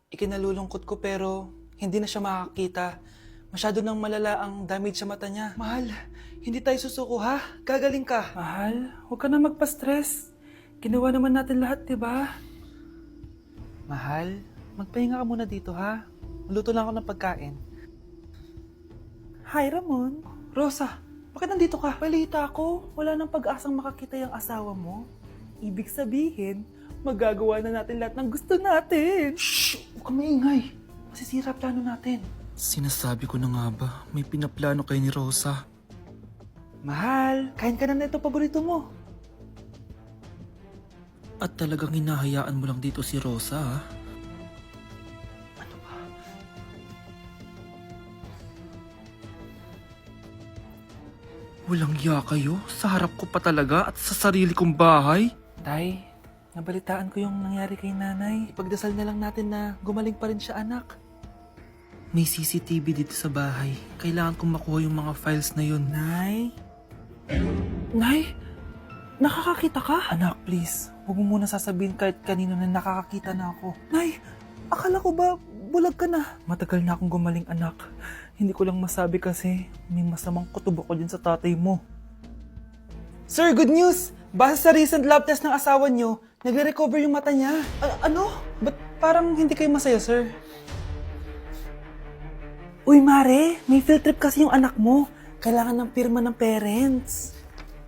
Ikinalulungkot ko pero hindi na siya makakita. Masyado nang malala ang damage sa mata niya. Mahal, hindi tayo susuko ha? Gagaling ka. Mahal, huwag ka na magpa-stress. Ginawa naman natin lahat, diba? Mahal, magpahinga ka muna dito ha? Maluto lang ako ng pagkain. Hi, Ramon. Rosa, bakit nandito ka? Balita ko, wala nang pag-asang makakita yung asawa mo. Ibig sabihin, magagawa na natin lahat ng gusto natin. Shh! Huwag ka maingay. Masisira plano natin. Sinasabi ko na nga ba, may pinaplano kayo ni Rosa. Mahal, kain ka na ito paborito mo. At talagang hinahayaan mo lang dito si Rosa, ha? Ano ba? Walang iya kayo? Sa harap ko pa talaga at sa sarili kong bahay? Tay, nabalitaan ko yung nangyari kay nanay. Ipagdasal na lang natin na gumaling pa rin siya, anak. May CCTV dito sa bahay. Kailangan kong makuha yung mga files na yun. Nay? Nay? Nakakakita ka? Anak, please. Huwag mo muna sasabihin kahit kanino na nakakakita na ako. Nay, akala ko ba bulag ka na? Matagal na akong gumaling, anak. Hindi ko lang masabi kasi may masamang kutob ako dyan sa tatay mo. Sir, good news! Base sa recent lab test ng asawa niyo, nagre-recover yung mata niya. Ano? Ba't parang hindi kayo masaya, sir? Uy, Mare, may field trip kasi yung anak mo. Kailangan ng pirma ng parents.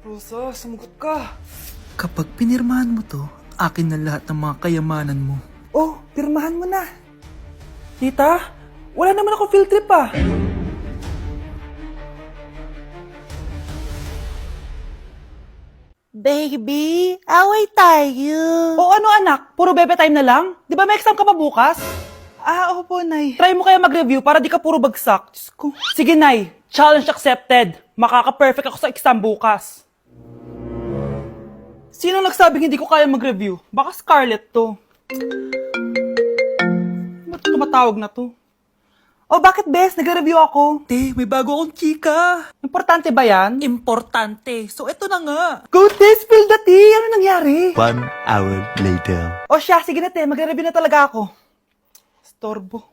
Rosa, sumagot ka. Kapag pinirmahan mo to, akin na lahat ng mga kayamanan mo. Oh, pirmahan mo na. Tita, wala naman ako field trip ah. Baby, away tayo. O ano anak, puro bebe time na lang? Di ba may exam ka pa bukas? Opo, Nay. Try mo kaya mag-review para di ka puro bagsak. Diyos ko. Sige, Nay. Challenge accepted. Makaka-perfect ako sa exam bukas. Sino nagsabing hindi ko kaya mag-review? Baka Scarlett to. Ba't tumatawag na to? Oh, bakit, Bes? Nag-review ako. Te, may bago akong chika. Importante ba yan? Importante. So, eto na nga. Go, Te! Spill the tea! Ano nangyari? 1 hour later. O siya, sige na, Te. Magre-review na talaga ako. Storbo.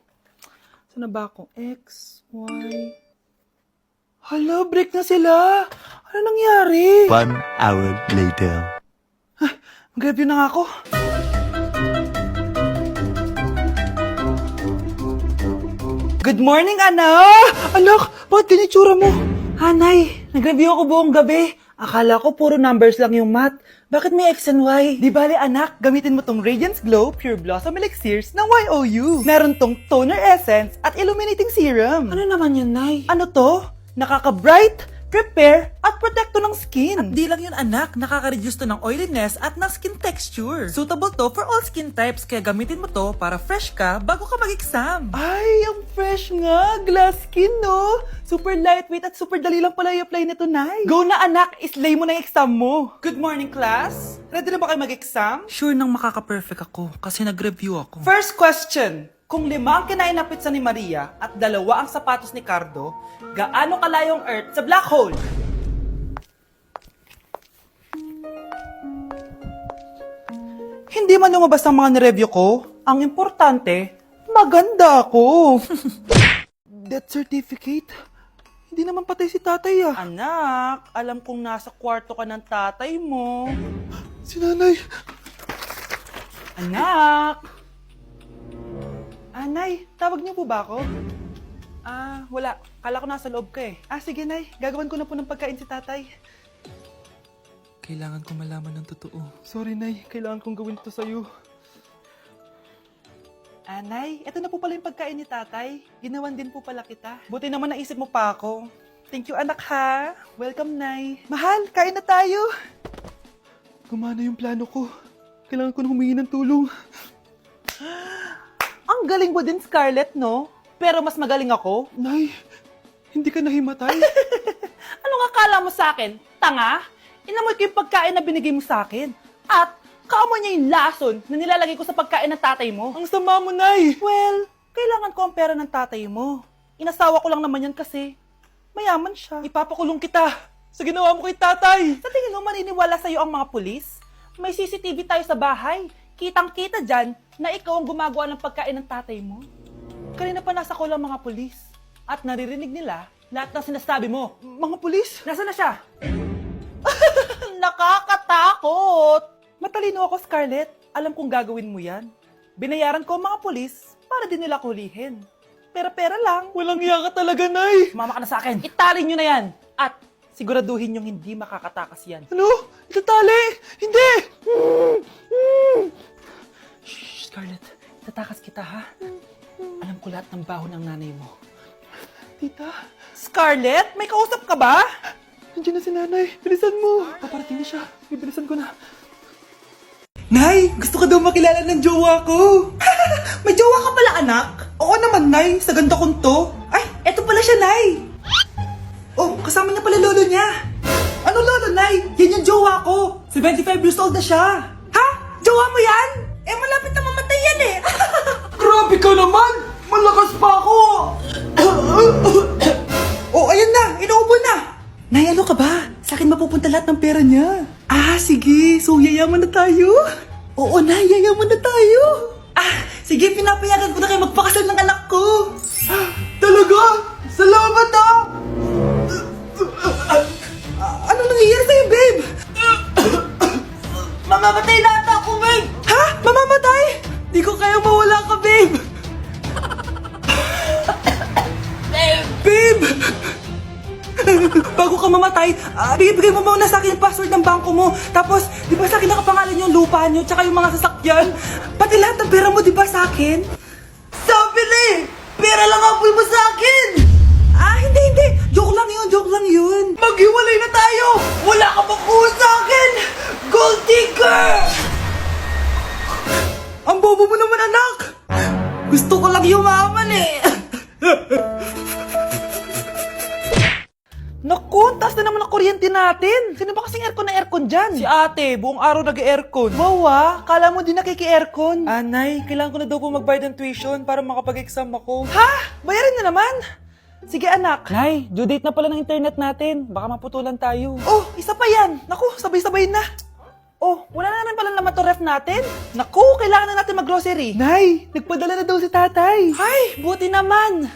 Saan na ba ako? X, Y... Hala, break na sila. Ano nangyari? 1 hour later. Mag-review na nga ako. Good morning, anak! Anak, bakit ganyan tsura mo? Hanay, nag-review ako buong gabi. Akala ko puro numbers lang yung math. Bakit may X and Y? Di bale, anak, gamitin mo tong Radiance Glow Pure Blossom Elixirs ng YOU. Meron tong toner essence at illuminating serum. Ano naman yun, Nay? Ano to? Nakaka-bright, prepare, at protekto ng skin. At di lang yun, anak. Nakaka-reduce to ng oiliness at ng skin texture. Suitable to for all skin types, kaya gamitin mo to para fresh ka bago ka mag-exam. Ay, ang fresh nga. Glass skin, no? Super lightweight at super dali lang pala i-apply nito, Nay. Go na, anak. Islay mo na yung exam mo. Good morning, class. Ready na ba kayo mag-exam? Sure nang makaka-perfect ako kasi nag-review ako. First question. Kung 5 ang kinain na pizza ni Maria at 2 ang sapatos ni Cardo, gaano kalayo ang Earth sa black hole? Hindi man lumabas ang mga nireview ko. Ang importante, maganda ako. Death certificate? Hindi naman patay si tatay ah. Anak, alam kong nasa kwarto ka ng tatay mo. Si nanay. Anak! Nay, tawag niyo po ba ako? Wala. Kala ko nasa loob ka eh. Sige, Nay. Gagawan ko na po ng pagkain si tatay. Kailangan ko malaman ng totoo. Sorry, Nay. Kailangan kong gawin ito sa'yo. Nay, ito na po pala yung pagkain ni tatay. Ginawan din po pala kita. Buti naman naisip mo pa ako. Thank you, anak, ha. Welcome, Nay. Mahal, kain na tayo. Gumana yung plano ko. Kailangan ko na humingi ng tulong. Ang galing mo din, Scarlett, no? Pero mas magaling ako. Nay, hindi ka nahimatay. Anong akala mo sa akin? Tanga? Inamoy ko yung pagkain na binigay mo sa akin. At kaamoy niya yung lason na nilalagay ko sa pagkain ng tatay mo. Ang sama mo, Nay. Well, kailangan ko ang pera ng tatay mo. Inasawa ko lang naman yan kasi mayaman siya. Ipapakulong kita sa ginawa mo kay tatay. Sa tingin mo maniniwala sa'yo ang mga pulis? May CCTV tayo sa bahay. Kitang-kita dyan na ikaw ang gumagawa ng pagkain ng tatay mo. Kanina pa nasa ko lang mga pulis. At naririnig nila lahat ng sinasabi mo. Mga pulis? Nasaan na siya? Nakakatakot! Matalino ako, Scarlett. Alam kong gagawin mo yan. Binayaran ko ang mga pulis para din nila kulihin. Pera-pera lang. Walang iya ka talaga, Nay. Mama ka na sa akin. Itali nyo na yan. At siguraduhin yung hindi makakatakas yan. Ano? Itatali? Hindi! Shh, Scarlett. Itatakas kita, ha? Alam ko lahat ng baho ng nanay mo. Tita? Scarlett? May kausap ka ba? Nandiyan na si nanay. Bilisan mo. Paparating na siya. Bibilisan ko na. Nay, gusto ka daw makilala ng jowa ko. May jowa ka pala, anak? Oo naman, Nay. Sa ganda kong to. Ay, eto pala siya, Nay. Oh, kasama niya pala lolo niya. Ano lolo, Nay? Yan yung jowa ko. 75 years old na siya. Ha? Jowa mo yan? Eh, malapit na mamatay yan eh. Grabe ka naman. Malakas pa ako. Oh, ayan na. Inuubo na. Nay, ano ka ba? Sa akin mapupunta lahat ng pera niya. Ah, sige. So, yayaman na tayo? Oo, Nay. Yayaman na tayo. Ah, sige. Pinapayagan ko na kayo magpakasal ng anak ko. Talaga? Salamat ah! Ano nangyayari sa'yo, babe? Mamamatay na ata ako, babe! Ha? Mamamatay? Di ko kaya mawala ka, babe! Babe! Bago ka mamatay, bigay mo muna sa akin yung password ng bangko mo. Tapos, di ba sa akin nakapangalan yung lupa nyo, tsaka yung mga sasakyan? Pati lahat ng pera mo, di ba sa akin? Sabi na eh! Pera lang ang mo sa akin! Ah, hindi. Joke lang yun. Maghiwalay na tayo! Wala ka makuha sa akin! Gold digger! Ang bobo mo naman, anak! Gusto ko lang yumaman eh! Naku, taas na naman ang kuryente natin. Sino ba kasing aircon na aircon dyan? Si ate, buong araw nag-aircon. Wow kala mo di nakiki-aircon. Anay, kailangan ko na daw po magbayad ng tuition para makapag-exam ako. Ha? Bayarin na naman? Sige anak. Nay, due date na pala ng internet natin. Baka maputulan tayo. Oh, isa pa yan. Naku, sabay-sabay na. Oh, wala na naman pala naman to ref natin. Naku, kailangan na natin mag-grocery. Nay, nagpadala na daw si tatay. Ay, buti naman.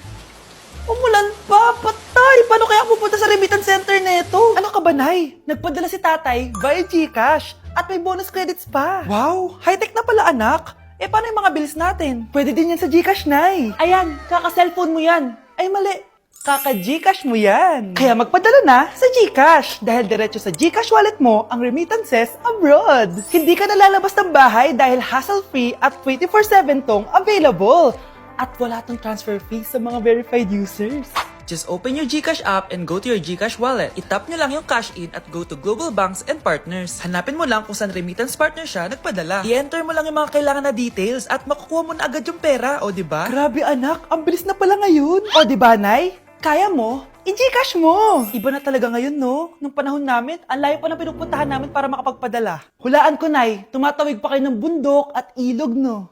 Umulan pa, patay! Paano kaya pupunta sa remittance center neto? Ano ka ba, Nay? Nagpadala si tatay via GCash at may bonus credits pa. Wow! High-tech na pala, anak. Eh, paano yung mga bills natin? Pwede din yan sa GCash, Nay. Ayan, kaka-cellphone mo yan. Ay, mali. Kaka-GCash mo yan. Kaya magpadala na sa GCash dahil diretso sa GCash wallet mo ang remittances abroad. Hindi ka nalalabas ng bahay dahil hassle-free at 24/7 tong available. At wala tong transfer fee sa mga verified users. Just open your GCash app and go to your GCash wallet. Itap nyo lang yung cash in at go to global banks and partners. Hanapin mo lang kung saan remittance partner siya nagpadala. I-enter mo lang yung mga kailangan na details at makukuha mo na agad yung pera, o diba? Grabe anak, ang bilis na pala ngayon. O diba, Nay? Kaya mo? I-GCash mo! Iba na talaga ngayon, no? Nung panahon namin, ang layo pa ng pinupuntahan namin para makapagpadala. Hulaan ko, Nay, tumatawid pa kayo ng bundok at ilog, no?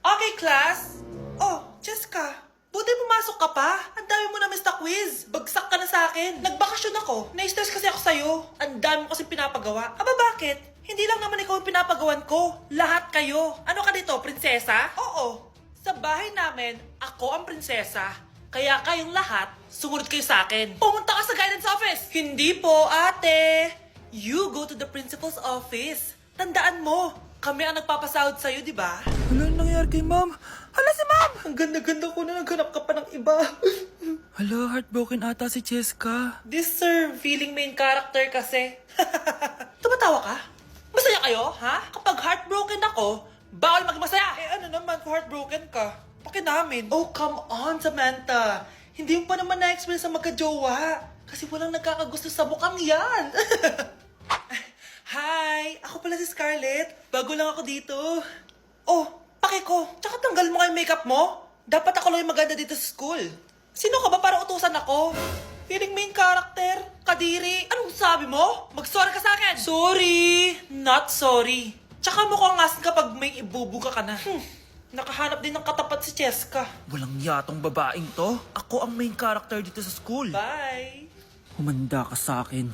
Okay, class. Oh, Jessica, buti pumasok ka pa. Ang dami mo na miss na quiz. Bagsak ka na sa akin. Nagbakasyon ako. Na-stress kasi ako sa'yo. Ang dami mo kasi pinapagawa. Aba, bakit? Hindi lang naman ikaw ang pinapagawan ko. Lahat kayo. Ano ka dito, prinsesa? Oo. Sa bahay namin, ako ang prinsesa. Kaya kayong lahat, sumunod kayo sa akin. Pumunta ka sa guidance office. Hindi po, ate. You go to the principal's office. Tandaan mo, kami ang nagpapasahod sa'yo, di ba? Ano nangyari kay ma'am? Hala si ma'am! Ang ganda-ganda ko na naghanap ka pa ng iba. Hala, heartbroken ata si Cheska. This sir, feeling main character kasi. Tumatawa ka? Masaya kayo, ha? Kapag heartbroken ako, bawal maging masaya. Eh ano naman kung heartbroken ka? Pakinamin. Oh, come on, Samantha. Hindi mo pa naman na-experience sa magka-jowa. Kasi walang nagkakagusto sa mukhang yan. Hi! Ako pala si Scarlett. Bago lang ako dito. Oh, pake ko. Tsaka tanggal mo nga yung makeup mo. Dapat ako lang yung maganda dito sa school. Sino ka ba para utusan ako? Feeling main character? Kadiri? Anong sabi mo? Mag-sorry ka sa akin! Sorry! Not sorry. Tsaka mukhang asin kapag may ibubuga ka na. Nakahanap din ng katapat si Cheska. Walang yatong babaeng to. Ako ang main character dito sa school. Bye! Humanda ka sa akin.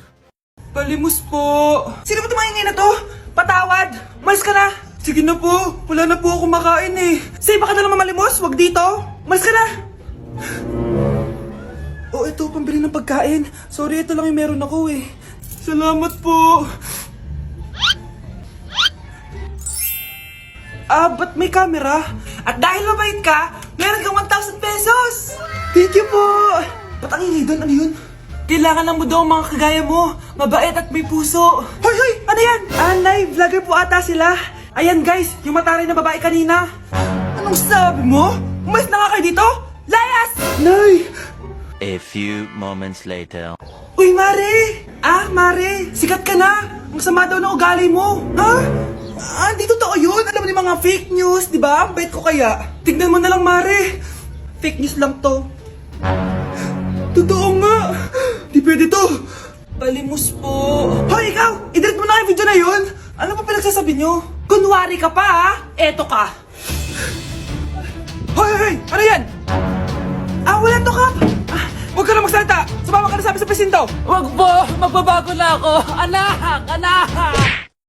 Palimos po! Sino ba tumaingay na to? Patawad! Malis ka na! Sige na po, wala na po ako makain eh. Say, baka na lang mamalimos, wag dito. Malis ka na. Oh, ito, pambili ng pagkain. Sorry, ito lang yung meron ako eh. Salamat po. Ba't may camera? At dahil mabait ka, meron kang 1,000 pesos! Thank you po! Ba't ang ingay doon? Ano yun? Kailangan lang mo daw ang mga kagaya mo. Mabait at may puso. Hoy, hoy! Ano yan? Nay, vlogger po ata sila. Ayan guys, yung mataray na babae kanina. Anong sabi mo? Umalis na nga kayo dito? Layas! Nay! A few moments later. Uy, Mare! Mare, sikat ka na! Ang sama daw ng ugali mo! Ha? Di totoo yun! Alam mo yung mga fake news, di ba? Ang bait ko kaya. Tignan mo na lang, Mare! Fake news lang to. Totoo nga! Di pwede to! Palimos po! Hoy, ikaw! I-delete mo na yung video na yun! Ano pa pinagsasabi nyo? Kunwari ka pa, ha? Eto ka! Hoy, hoy, hoy! Ano yan? Wala to, Kap! Huwag ka na magsalita! Sumama ka na sa amin sa presinto! Wag po! Magbabago na ako! Anak! Anak!